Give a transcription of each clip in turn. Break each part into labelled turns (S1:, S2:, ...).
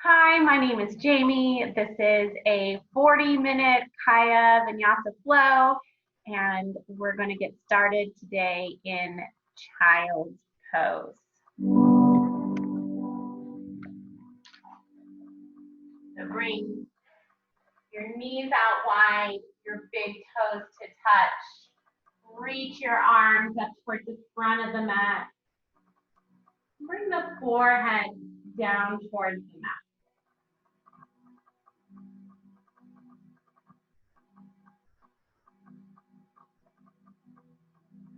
S1: Hi, my name is Jamie. This is a 40-minute Kaya Vinyasa flow, and we're going to get started today in child's pose. So bring your knees out wide, your big toes to touch. Reach your arms up towards the front of the mat. Bring the forehead down towards the mat.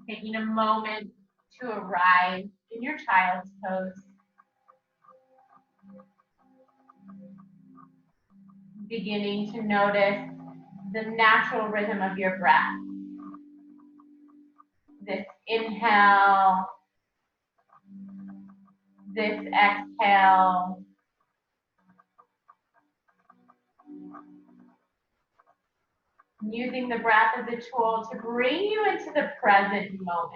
S1: Taking a moment to arrive in your child's pose. Beginning to notice the natural rhythm of your breath. This inhale, this exhale. Using the breath as a tool to bring you into the present moment.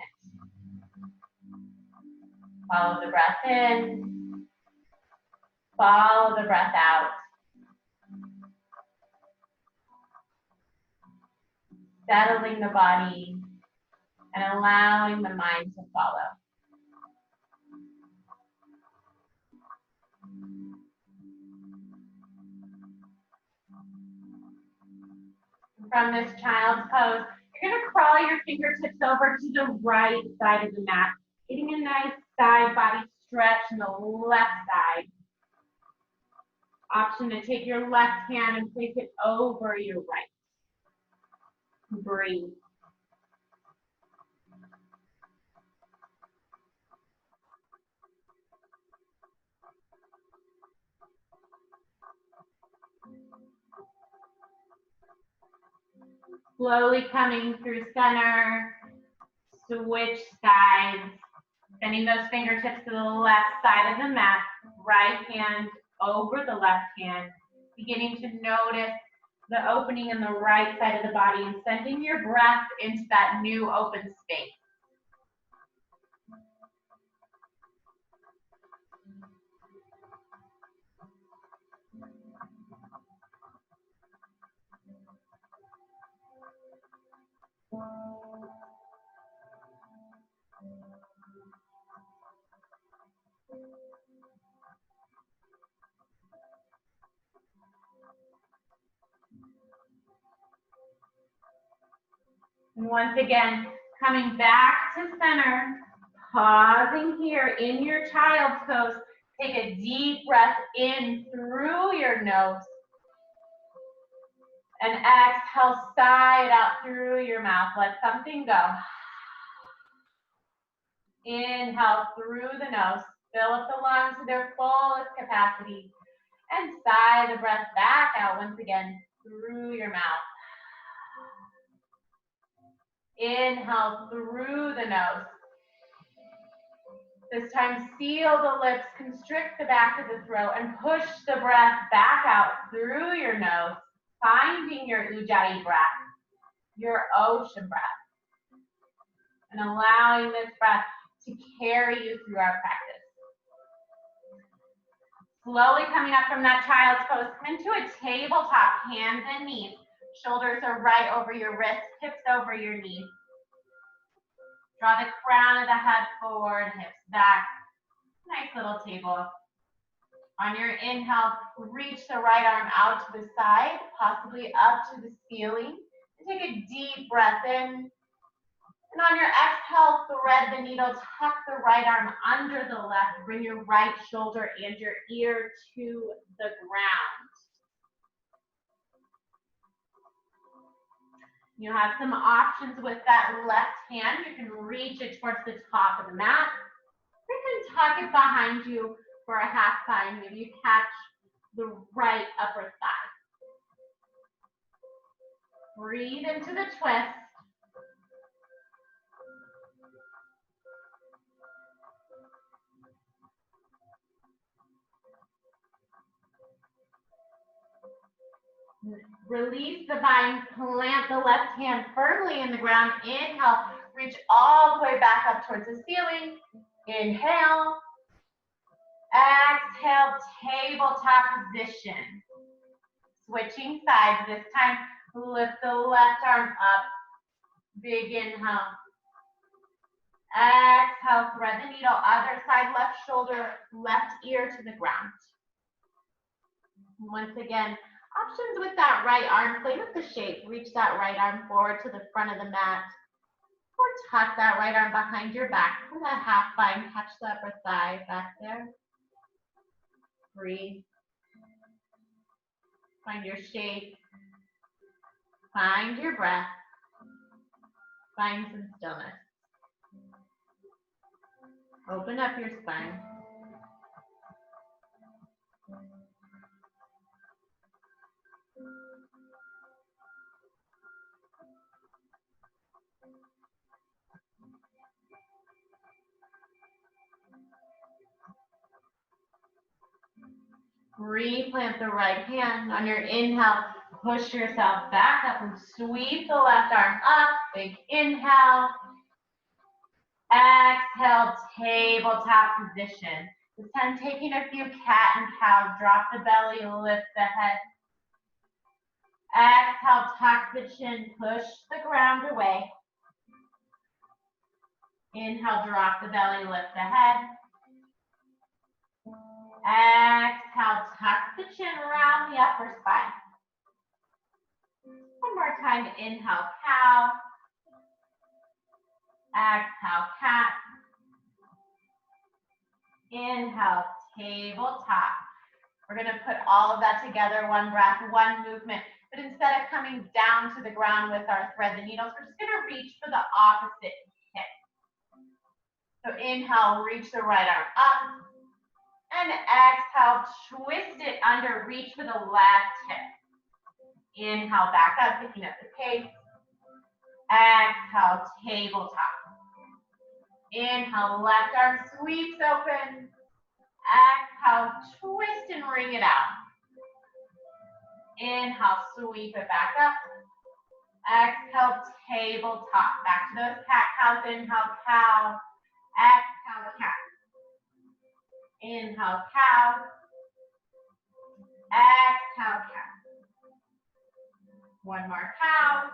S1: Follow the breath in, follow the breath out. Settling the body and allowing the mind to follow. From this child's pose, you're going to crawl your fingertips over to the right side of the mat, getting a nice side body stretch in the left side. Option to take your left hand and place it over your right. Breathe. Slowly coming through center, switch sides, sending those fingertips to the left side of the mat, right hand over the left hand, beginning to notice the opening in the right side of the body and sending your breath into that new open space. And once again, coming back to center, pausing here in your child's pose. Take a deep breath in through your nose. And exhale, sigh it out through your mouth. Let something go. Inhale through the nose. Fill up the lungs to their fullest capacity. And sigh the breath back out once again through your mouth. Inhale through the nose. This time, seal the lips, constrict the back of the throat, and push the breath back out through your nose, finding your Ujjayi breath, your ocean breath, and allowing this breath to carry you through our practice. Slowly coming up from that child's pose, come into a tabletop, hands and knees. Shoulders are right over your wrists, hips over your knees. Draw the crown of the head forward, hips back. Nice little table. On your inhale, reach the right arm out to the side, possibly up to the ceiling. And take a deep breath in. And on your exhale, thread the needle, tuck the right arm under the left. Bring your right shoulder and your ear to the ground. You have some options with that left hand. You can reach it towards the top of the mat. You can tuck it behind you for a half sign. Maybe you catch the right upper thigh. Breathe into the twist. Release the bind, plant the left hand firmly in the ground. Inhale, reach all the way back up towards the ceiling. Inhale. Exhale, tabletop position. Switching sides. This time, lift the left arm up. Big inhale. Exhale, thread the needle. Other side, left shoulder, left ear to the ground. Once again, options with that right arm. Play with the shape. Reach that right arm forward to the front of the mat. Or tuck that right arm behind your back for that half bind. Catch the upper thigh back there. Breathe. Find your shape. Find your breath. Find some stillness. Open up your spine. Replant the right hand. On your inhale, push yourself back up and sweep the left arm up. Big inhale. Exhale, tabletop position. This time taking a few cat and cow. Drop the belly, lift the head. Exhale, tuck the chin, push the ground away. Inhale, drop the belly, lift the head. Exhale, tuck the chin around the upper spine. One more time, inhale, cow. Exhale, cat. Inhale, tabletop. We're going to put all of that together, one breath, one movement. But instead of coming down to the ground with our thread the needles, we're just going to reach for the opposite hip. So inhale, reach the right arm up. And exhale, twist it under, reach for the left hip. Inhale, back up, picking up the pace. Exhale, tabletop. Inhale, left arm sweeps open. Exhale, twist and wring it out. Inhale, sweep it back up. Exhale, tabletop. Back to those cat cows. Inhale, cow. Exhale, cat. Inhale, cow. Exhale, cat. One more cow.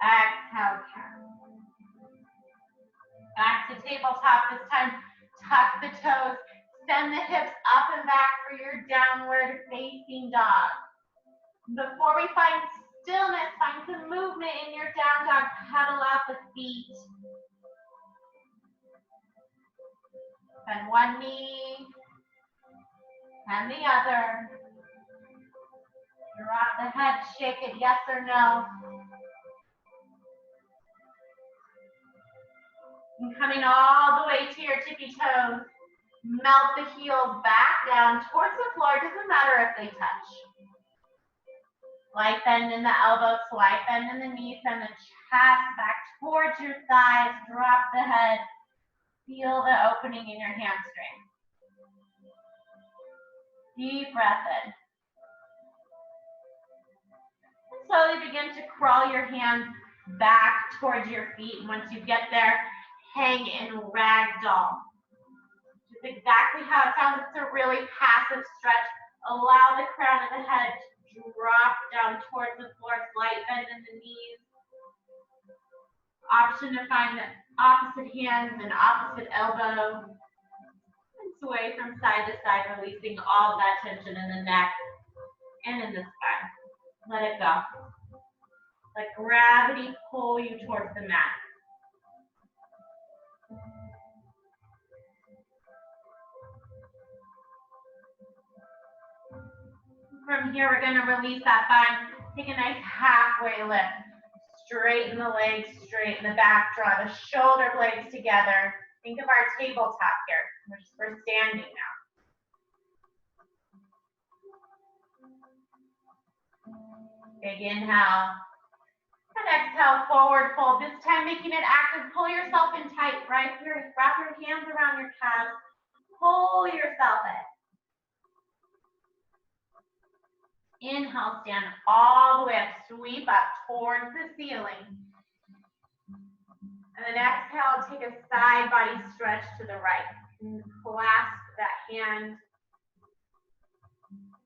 S1: Exhale, cat. Back to tabletop. This time, tuck the toes. Send the hips up and back for your downward facing dog. Before we find stillness, find some movement in your down dog. Pedal out the feet. Bend one knee and the other. Drop the head, shake it, yes or no. And coming all the way to your tippy toes. Melt the heels back down towards the floor. Doesn't matter if they touch. Slight bend in the elbows, slight bend in the knees, and the chest back towards your thighs. Drop the head. Feel the opening in your hamstring. Deep breath in. And slowly begin to crawl your hands back towards your feet. And once you get there, hang in ragdoll. It's exactly how it sounds. It's a really passive stretch. Allow the crown of the head to drop down towards the floor. Slight bend in the knees. Option to find the opposite hands and opposite elbow. And sway from side to side, releasing all that tension in the neck and in the spine. Let it go. Let gravity pull you towards the mat. From here, we're going to release that spine. Take a nice halfway lift. Straighten the legs, straighten the back. Draw the shoulder blades together. Think of our tabletop here. We're standing now. Big inhale. And exhale, forward fold. This time making it active. Pull yourself in tight, right here. Wrap your hands around your calves. Pull yourself in. Inhale, stand all the way up, sweep up towards the ceiling. And then exhale, take a side body stretch to the right. And clasp that hand.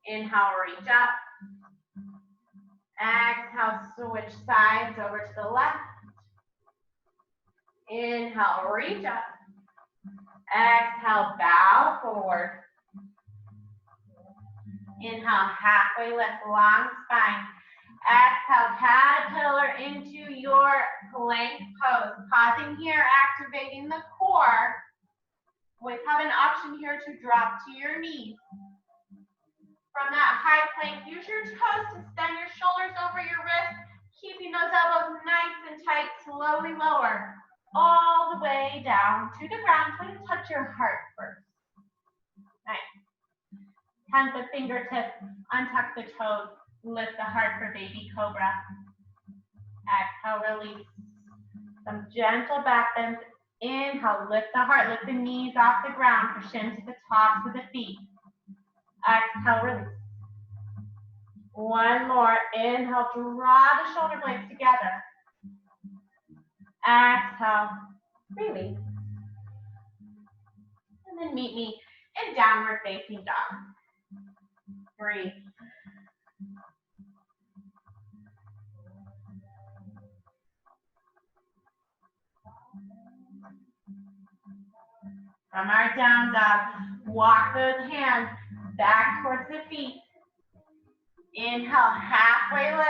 S1: Inhale, reach up. Exhale, switch sides over to the left. Inhale, reach up. Exhale, bow forward. Inhale, halfway lift, long spine. Exhale, caterpillar into your plank pose. Pausing here, activating the core. Always have an option here to drop to your knees. From that high plank, use your toes to extend your shoulders over your wrists, keeping those elbows nice and tight, slowly lower, all the way down to the ground. Try to touch your heart first. Nice. Hands the fingertips, untuck the toes, lift the heart for baby cobra. Exhale, release. Some gentle back bends. Inhale, lift the heart, lift the knees off the ground, push into the tops of the feet. Exhale, release. One more. Inhale, draw the shoulder blades together. Exhale, release. And then meet me in downward facing dog. Breathe. From our down dog, walk those hands back towards the feet. Inhale, halfway lift.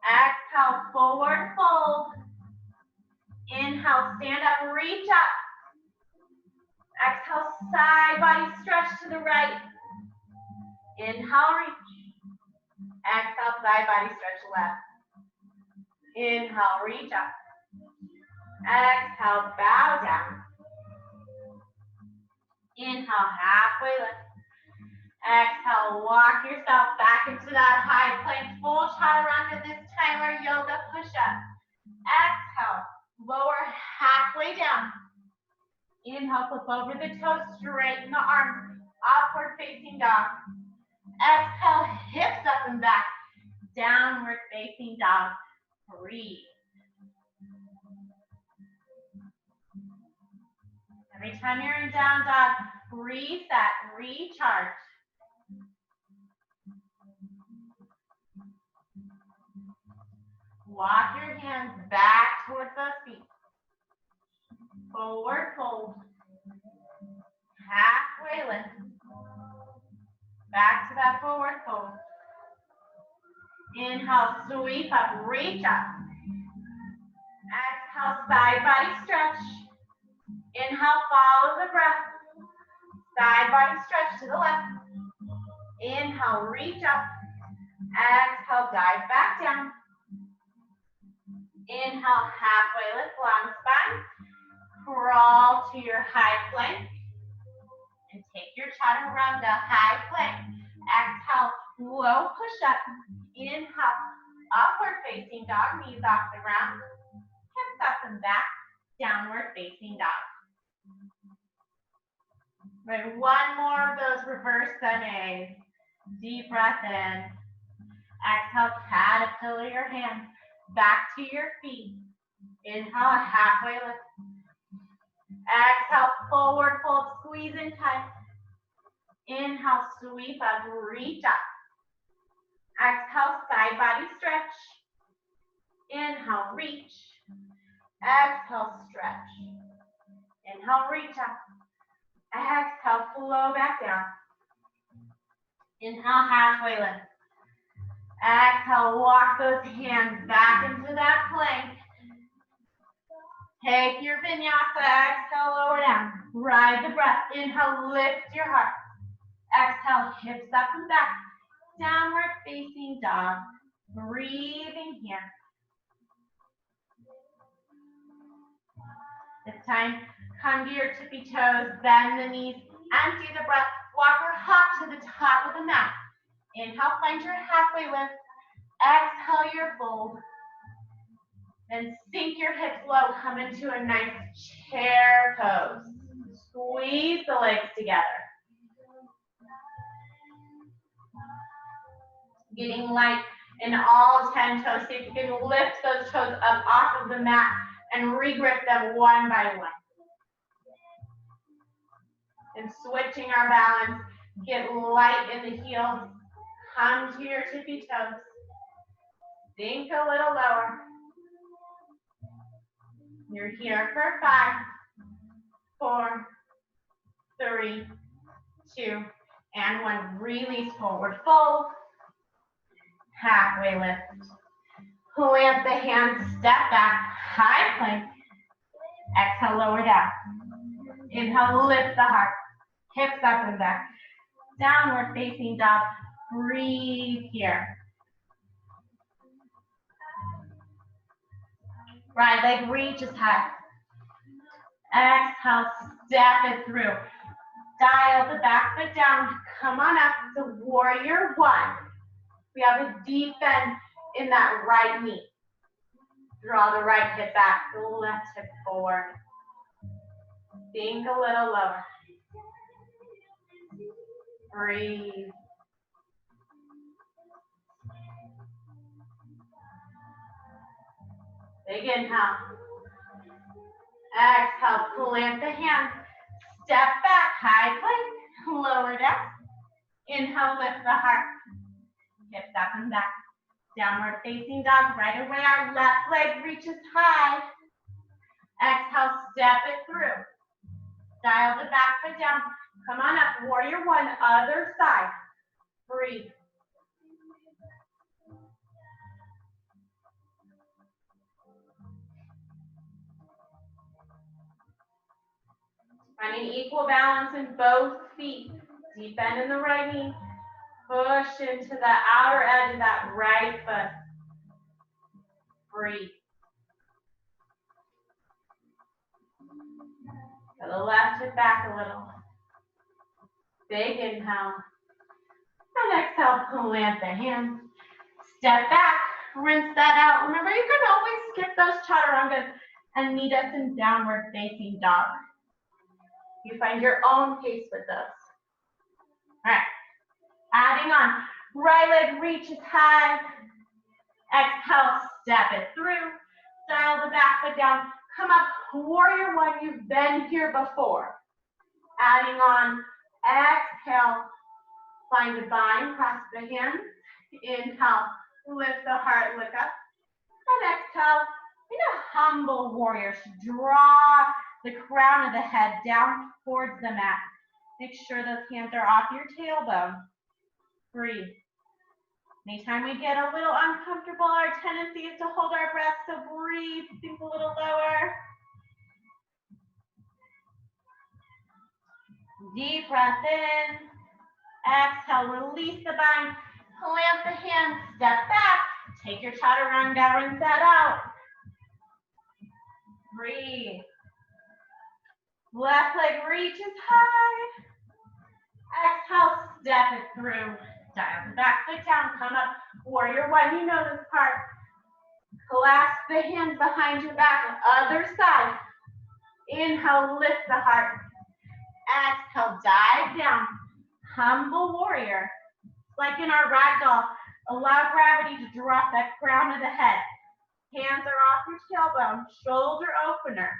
S1: Exhale, forward fold. Inhale, stand up, reach up. Exhale, side body stretch to the right. Inhale, reach. Exhale, side body stretch left. Inhale, reach up. Exhale, bow down. Inhale, halfway lift. Exhale, walk yourself back into that high plank, full chaturanga this time, or yoga push-up. Exhale, lower halfway down. Inhale, flip over the toes, straighten the arms, upward facing dog. Exhale, hips up and back, downward facing dog. Breathe. Every time you're in down dog, reset, recharge. Walk your hands back towards the feet. Forward fold. Halfway lift. Back to that forward fold. Inhale, sweep up, reach up. Exhale, side body stretch. Inhale, follow the breath. Side body stretch to the left. Inhale, reach up. Exhale, dive back down. Inhale, halfway lift, long spine. Crawl to your high plank. And take your chaturanga, high plank. Exhale, low push up. Inhale, upward facing dog, knees off the ground. Hips up and back, downward facing dog. Right, one more of those reverse senes. Deep breath in. Exhale, caterpillar your hands back to your feet. Inhale, halfway lift. Exhale, forward fold, squeeze in tight. Inhale, sweep up, reach up. Exhale, side body stretch. Inhale, reach. Exhale, stretch. Inhale, reach up. Exhale, flow back down. Inhale, halfway lift. Exhale, walk those hands back into that plank. Take your vinyasa, exhale, lower down. Ride the breath. Inhale, lift your heart. Exhale, hips up and back. Downward facing dog. Breathing here. This time, come to your tippy toes, bend the knees, empty the breath. Walk or hop to the top of the mat. Inhale, find your halfway lift. Exhale, your fold. Then sink your hips low, come into a nice chair pose. Squeeze the legs together. Getting light in all 10 toes. See if you can lift those toes up off of the mat and regrip them one by one. And switching our balance, get light in the heels. Come to your tippy toes. Sink a little lower. You're here for 5, 4, 3, 2, and 1. Release, forward fold. Halfway lift. Plant the hands, step back, high plank. Exhale, lower down. Inhale, lift the heart. Hips up and back. Downward facing dog. Breathe here. Right leg reaches high. Exhale, step it through. Dial the back foot down. Come on up to warrior 1. We have a deep bend in that right knee. Draw the right hip back, the left hip forward. Sink a little lower. Breathe. Big inhale. Exhale, plant the hands. Step back, high plank, lower down. Inhale, lift the heart. Hips up and back. Downward facing dog. Right away, our left leg reaches high. Exhale, step it through. Dial the back foot down. Come on up, warrior 1, other side. Breathe. Finding equal balance in both feet. Deep bend in the right knee. Push into the outer edge of that right foot. Breathe. Go the left hip back a little. Big inhale. And exhale, plant the hands. Step back, rinse that out. Remember, you can always skip those chaturangas and meet us in downward facing dog. You find your own pace with those. All right, adding on. Right leg reaches high. Exhale, step it through. Dial the back foot down. Come up, warrior 1, you've been here before. Adding on, exhale, find a bind, cross the hands. Inhale, lift the heart, look up. And exhale, in a humble warrior, draw the crown of the head down towards the mat. Make sure those hands are off your tailbone. Breathe. Anytime we get a little uncomfortable, our tendency is to hold our breath, so breathe, sink a little lower. Deep breath in. Exhale, release the bind. Plant the hands, step back. Take your chaturanga, rinse that out. Breathe. Left leg reaches high. Exhale, step it through. Dial the back foot down, come up. Warrior 1, you know this part. Clasp the hands behind your back, other side. Inhale, lift the heart. Exhale, dive down. Humble warrior. Like in our ragdoll, allow gravity to drop that crown of the head. Hands are off your tailbone, shoulder opener.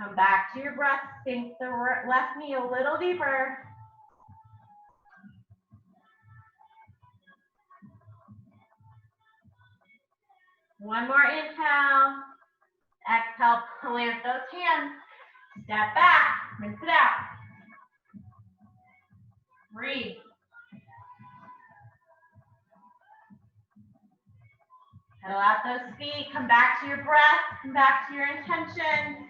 S1: Come back to your breath, sink the left knee a little deeper. One more inhale. Exhale, plant those hands. Step back, rinse it out. Breathe. Pedal out those feet, come back to your breath, come back to your intention.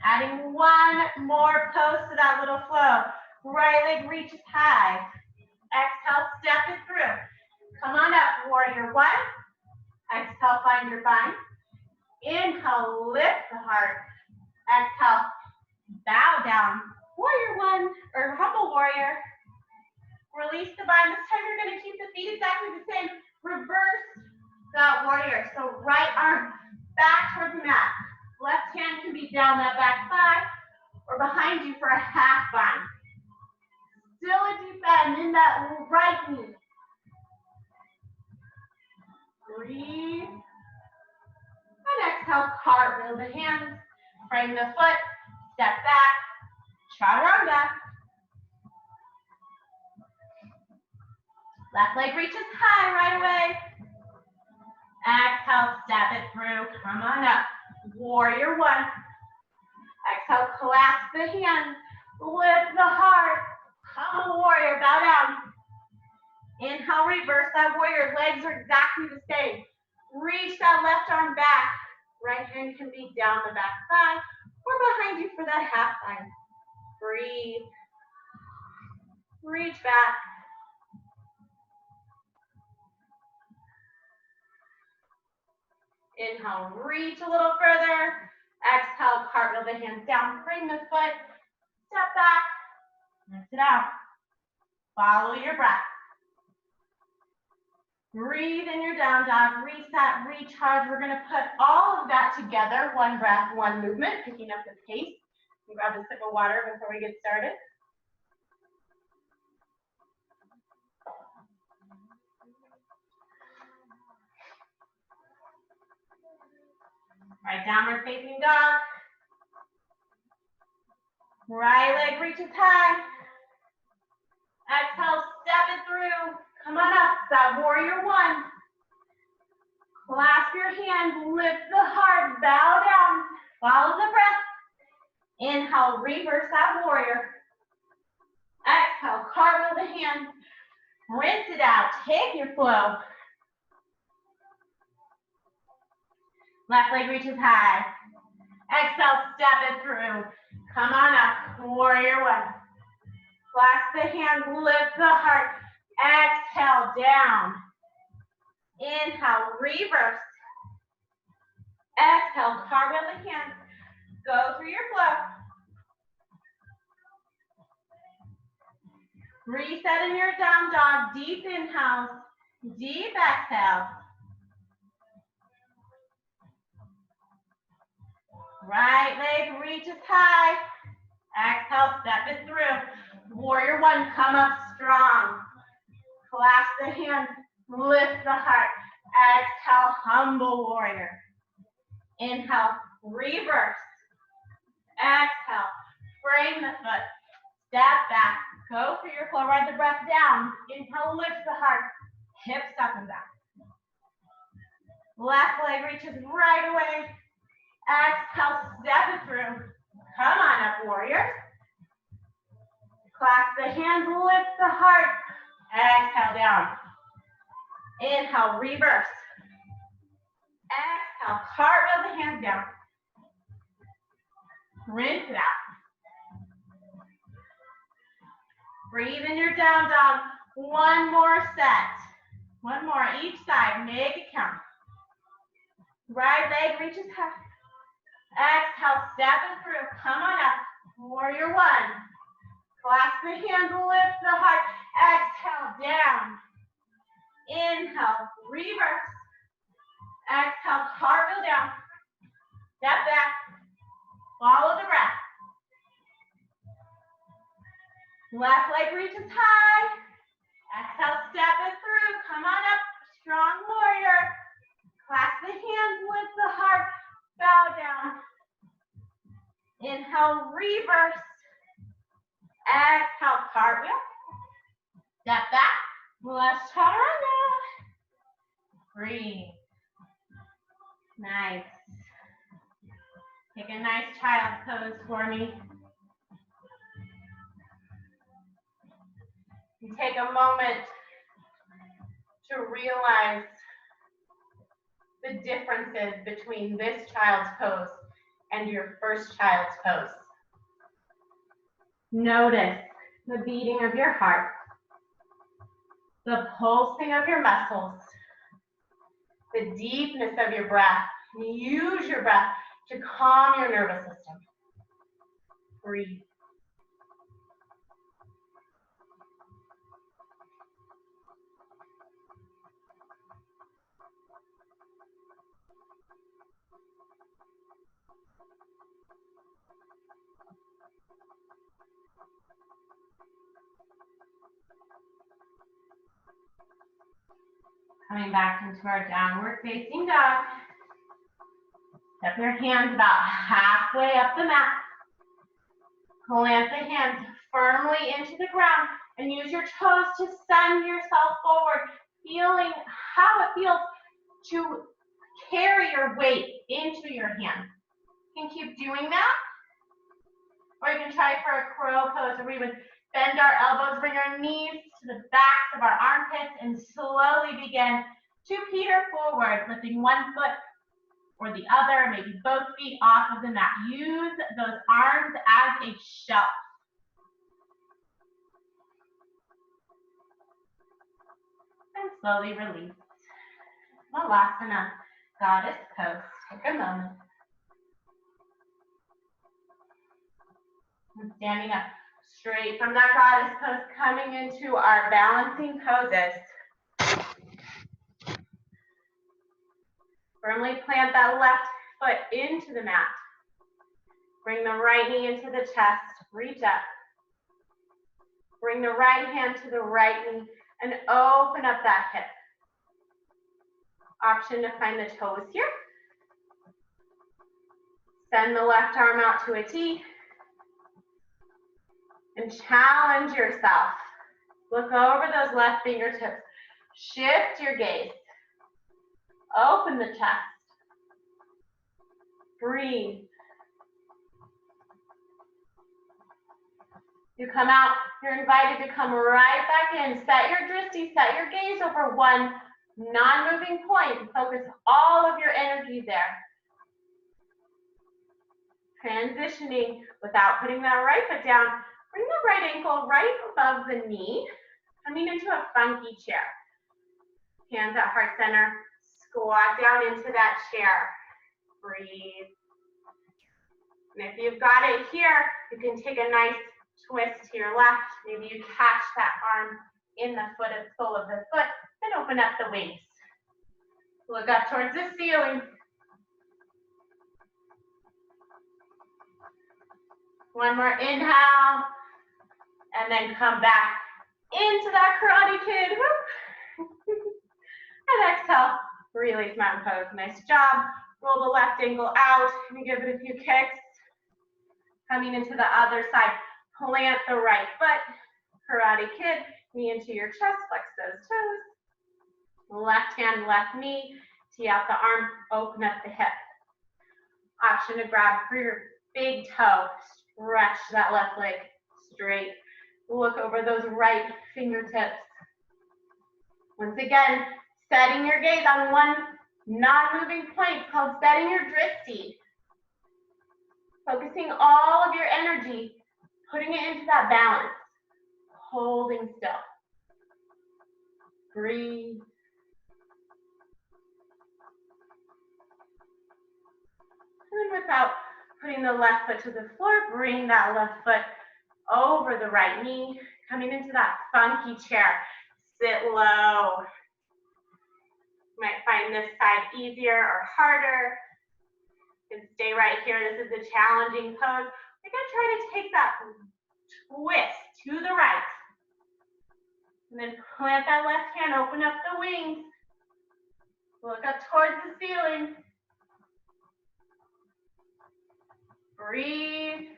S1: Adding one more pose to that little flow. Right leg reaches high. Exhale, step it through. Come on up, warrior 1. Exhale, find your bind. Inhale, lift the heart. Exhale, bow down. Warrior 1, or humble warrior. Release the bind. This time you're going to keep the feet exactly the same. Reverse that warrior. So right arm back towards the mat. Left hand can be down that back thigh or behind you for a half bind. Still a deep bend in that right knee. Breathe. And exhale, cartwheel the hands. Frame the foot, step back, chaturanga. Left leg reaches high right away. Exhale, step it through, come on up. Warrior one. Exhale, clasp the hands, lift the heart. Come on, warrior, bow down. Inhale, reverse that warrior. Legs are exactly the same. Reach that left arm back. Right hand can be down the back thigh or behind you for that half line. Breathe. Reach back. Inhale, reach a little further. Exhale, cartwheel the hands down. Bring the foot. Step back. Lift it out. Follow your breath. Breathe in your down dog. Reset, recharge. We're going to put all of that together. One breath, one movement, picking up the pace. Grab a sip of water before we get started. All right, downward facing dog. Right leg reaches high. Exhale, step it through. Come on up, that warrior one. Clasp your hands, lift the heart, bow down. Follow the breath. Inhale, reverse that warrior. Exhale, cartwheel the hands. Rinse it out, take your flow. Left leg reaches high. Exhale, step it through. Come on up, warrior one. Clasp the hands, lift the heart. Exhale, down. Inhale, reverse. Exhale, cartwheel the hands. Go through your flow. Reset in your down dog. Deep inhale, deep exhale. Right leg reaches high. Exhale, step it through. Warrior one, come up strong. Clasp the hands, lift the heart. Exhale, humble warrior. Inhale, reverse. Exhale, frame the foot. Step back. Go for your flow. Ride the breath down. Inhale, lift the heart. Hips up and back. Left leg reaches right away. Exhale, step it through. Come on up, warrior. Clasp the hands, lift the heart. Exhale, down. Inhale, reverse. Exhale, cartwheel the hands down. Rinse it out. Breathe in your down dog. One more set. One more each side. Make it count. Right leg reaches high. Exhale, step it through. Come on up. Warrior one. Clasp the hands, lift the heart. Exhale, down. Inhale, reverse. Exhale, cartwheel down. Step back. Follow the breath. Left leg reaches high. Exhale, step it through. Come on up. Strong warrior. Clasp the hands, lift the heart. Bow down. Inhale, reverse. Exhale, cartwheel. Step back. Left chaturanga. Breathe. Nice. Take a nice child's pose for me. You take a moment to realize the differences between this child's pose and your first child's pose. Notice the beating of your heart, the pulsing of your muscles, the deepness of your breath. Use your breath to calm your nervous system. Breathe. Coming back into our downward facing dog. Step your hands about halfway up the mat. Plant the hands firmly into the ground and use your toes to send yourself forward, feeling how it feels to carry your weight into your hands. You can keep doing that, or you can try for a crow pose where we would bend our elbows, bring our knees to the backs of our armpits, and slowly begin to peter forward, lifting one foot or the other, maybe both feet off of the mat. Use those arms as a shelf. And slowly release. Malasana, goddess pose. Take a moment. And standing up straight from that goddess pose, coming into our balancing poses. Firmly plant that left foot into the mat. Bring the right knee into the chest, reach up. Bring the right hand to the right knee and open up that hip. Option to find the toes here. Send the left arm out to a T. And challenge yourself. Look over those left fingertips. Shift your gaze. Open the chest. Breathe. You come out, you're invited to come right back in. Set your drishti, set your gaze over one non-moving point. Focus all of your energy there. Transitioning without putting that right foot down. Bring the right ankle right above the knee, coming into a funky chair. Hands at heart center, squat down into that chair. Breathe. And if you've got it here, you can take a nice twist to your left. Maybe you catch that arm in the sole of the foot, then open up the wings. Look up towards the ceiling. One more inhale, and then come back into that Karate Kid. And exhale, release mountain pose. Nice job. Roll the left ankle out and give it a few kicks. Coming into the other side, plant the right foot. Karate Kid, knee into your chest, flex those toes. Left hand, left knee, tee out the arm, open up the hip. Option to grab for your big toe. Stretch that left leg straight. Look over those right fingertips. Once again, setting your gaze on one non-moving point called setting your drishti. Focusing all of your energy, putting it into that balance. Holding still. Breathe. And without putting the left foot to the floor, bring that left foot over the right knee, coming into that funky chair. Sit low. You might find this side easier or harder. You can stay right here. This is a challenging pose. We're going to try to take that twist to the right. And then plant that left hand, open up the wings. Look up towards the ceiling. Breathe.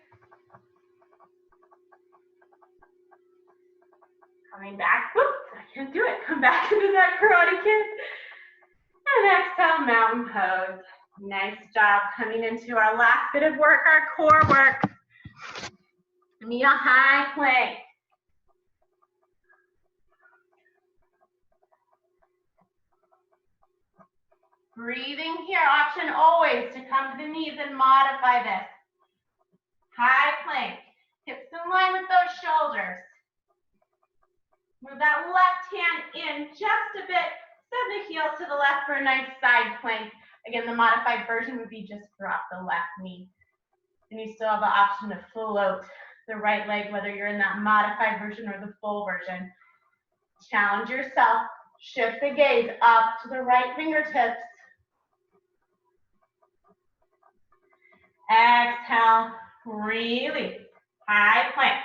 S1: Coming back. Whoops, I can't do it. Come back into that Karate Kid. And exhale, mountain pose. Nice job coming into our last bit of work, our core work. Knee high plank. Breathing here, option always to come to the knees and modify this. High plank, hips in line with those shoulders. Move that left hand in just a bit. Send the heels to the left for a nice side plank. Again, the modified version would be just drop the left knee. And you still have the option to float the right leg, whether you're in that modified version or the full version. Challenge yourself. Shift the gaze up to the right fingertips. Exhale, release. High plank.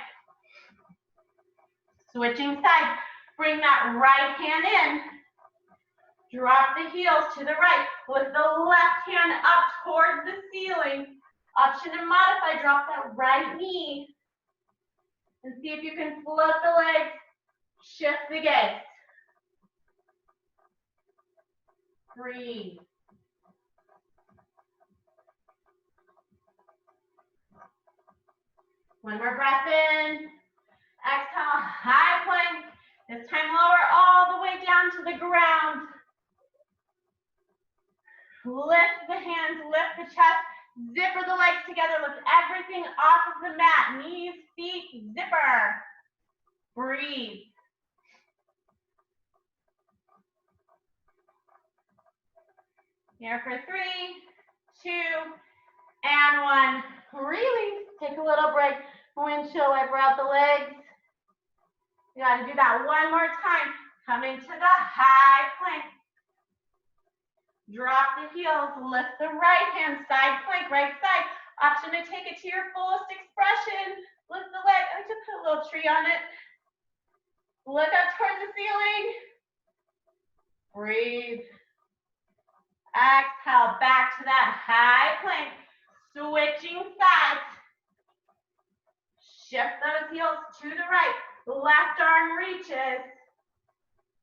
S1: Switching sides. Bring that right hand in. Drop the heels to the right. Lift the left hand up towards the ceiling. Option to modify, drop that right knee. And see if you can float the legs. Shift the gaze. Breathe. One more breath in. Exhale, high plank. This time lower all the way down to the ground. Lift the hands, lift the chest, zipper the legs together, lift everything off of the mat. Knees, feet, zipper. Breathe. Here for 3, 2, and 1. Release. Take a little break. Windshield wiper out the legs. You got to do that one more time. Coming to the high plank. Drop the heels. Lift the right hand. Side plank, right side. Option to take it to your fullest expression. Lift the leg. I just put a little tree on it. Look up towards the ceiling. Breathe. Exhale, back to that high plank. Switching sides. Shift those heels to the right. Left arm reaches.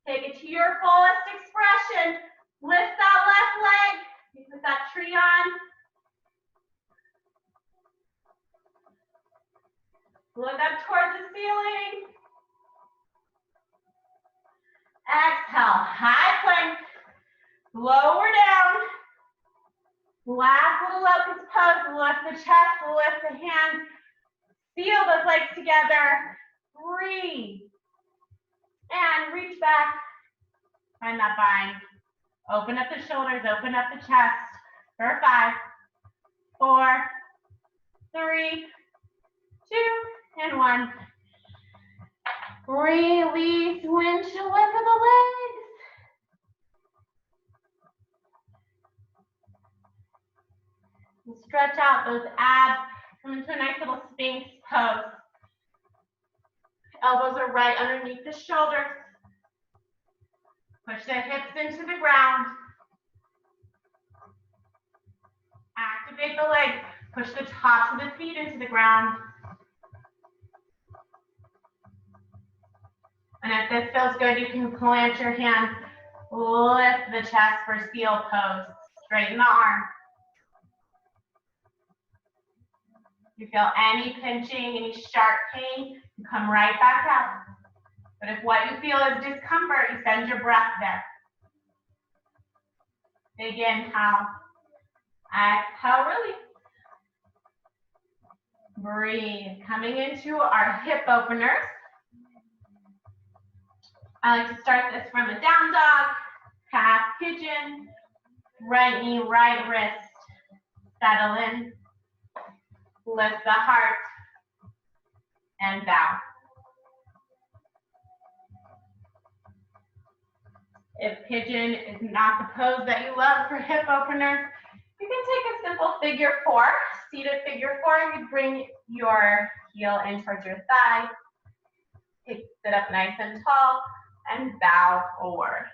S1: Take it to your fullest expression. Lift that left leg. You put that tree on. Look up towards the ceiling. Exhale, high plank. Lower down. Last little locust pose. Lift the chest, lift the hands. Seal those legs together. Breathe. And reach back. Find that bind. Open up the shoulders, open up the chest. For 5, 4, 3, 2, and 1. Release, windshield wiper the legs. And stretch out those abs. Come into a nice little Sphinx pose. Elbows are right underneath the shoulders. Push the hips into the ground. Activate the legs. Push the tops of the feet into the ground. And if this feels good, you can plant your hands. Lift the chest for seal pose. Straighten the arm. If you feel any pinching, any sharp pain, you come right back up. But if what you feel is discomfort, you send your breath there. Big inhale. Exhale, release. Breathe. Coming into our hip openers. I like to start this from a down dog, half pigeon, right knee, right wrist. Settle in. Lift the heart. And bow. If pigeon is not the pose that you love for hip openers, you can take a simple figure 4. Seated figure 4, you bring your heel in towards your thigh. Sit up nice and tall and bow forward.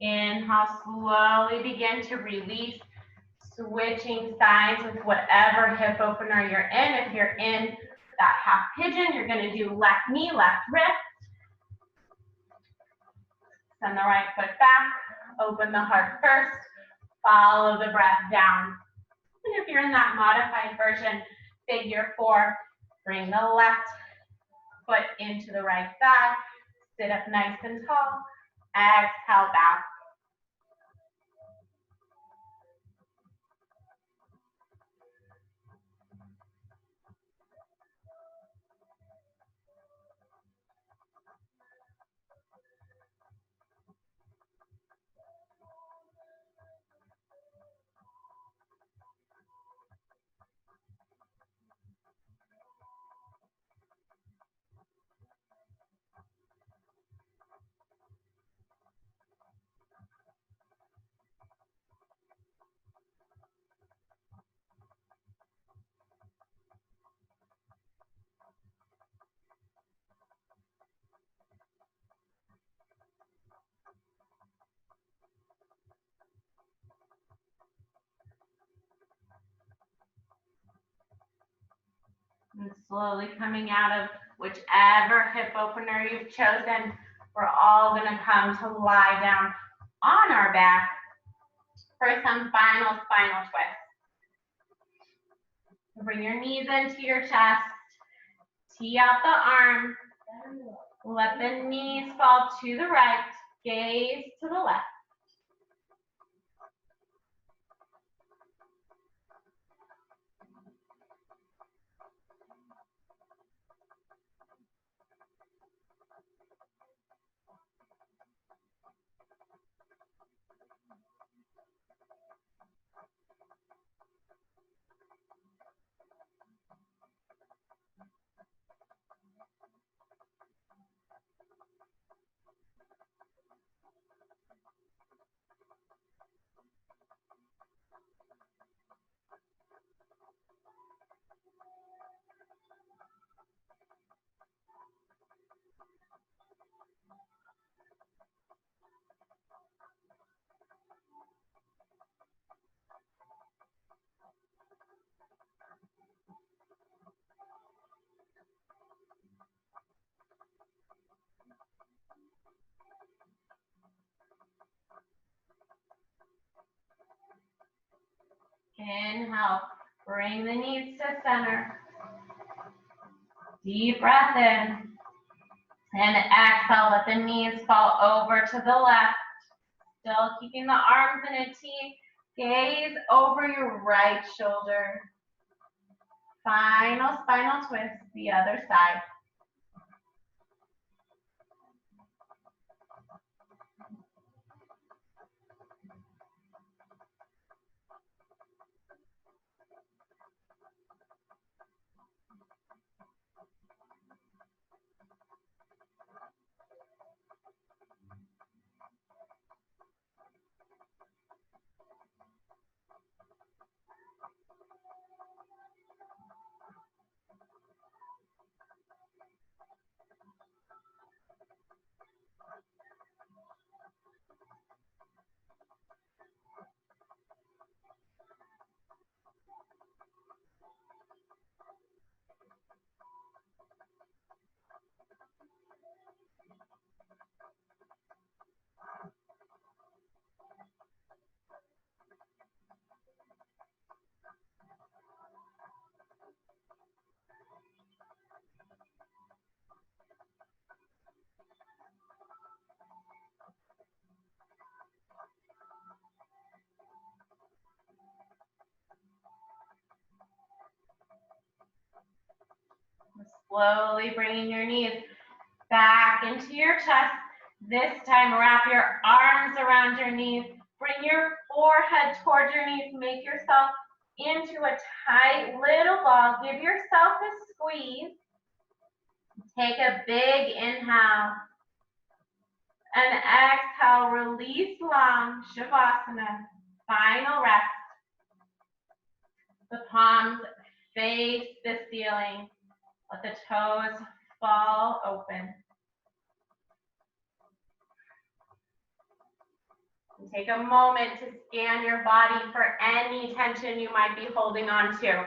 S1: Inhale, slowly begin to release, switching sides with whatever hip opener you're in. If you're in that half pigeon, you're going to do left knee, left wrist. Send the right foot back, open the heart first, follow the breath down. And if you're in that modified version, figure 4, bring the left foot into the right thigh, sit up nice and tall, exhale, bow. And slowly coming out of whichever hip opener you've chosen, we're all gonna come to lie down on our back for some final spinal twist. Bring your knees into your chest, tee out the arms, let the knees fall to the right, gaze to the left. Inhale, bring the knees to center. Deep breath in. And exhale, let the knees fall over to the left. Still keeping the arms in a T. Gaze over your right shoulder. Final spinal twist, the other side. Slowly bringing your knees back into your chest. This time, wrap your arms around your knees. Bring your forehead towards your knees. Make yourself into a tight little ball. Give yourself a squeeze. Take a big inhale. And exhale, release long, Shavasana. Final rest. The palms face the ceiling. Let the toes fall open. And take a moment to scan your body for any tension you might be holding on to.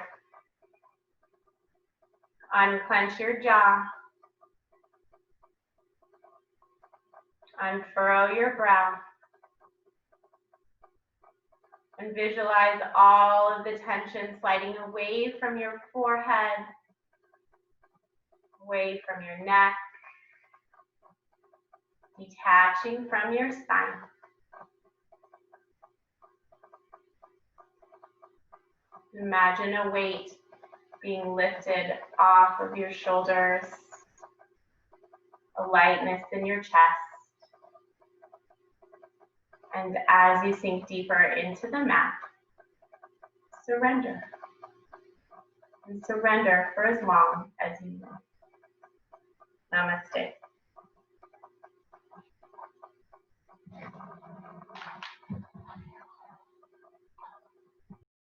S1: Unclench your jaw. Unfurrow your brow. And visualize all of the tension sliding away from your forehead, away from your neck, detaching from your spine. Imagine a weight being lifted off of your shoulders, a lightness in your chest. And as you sink deeper into the mat, surrender. And surrender for as long as you will. Namaste.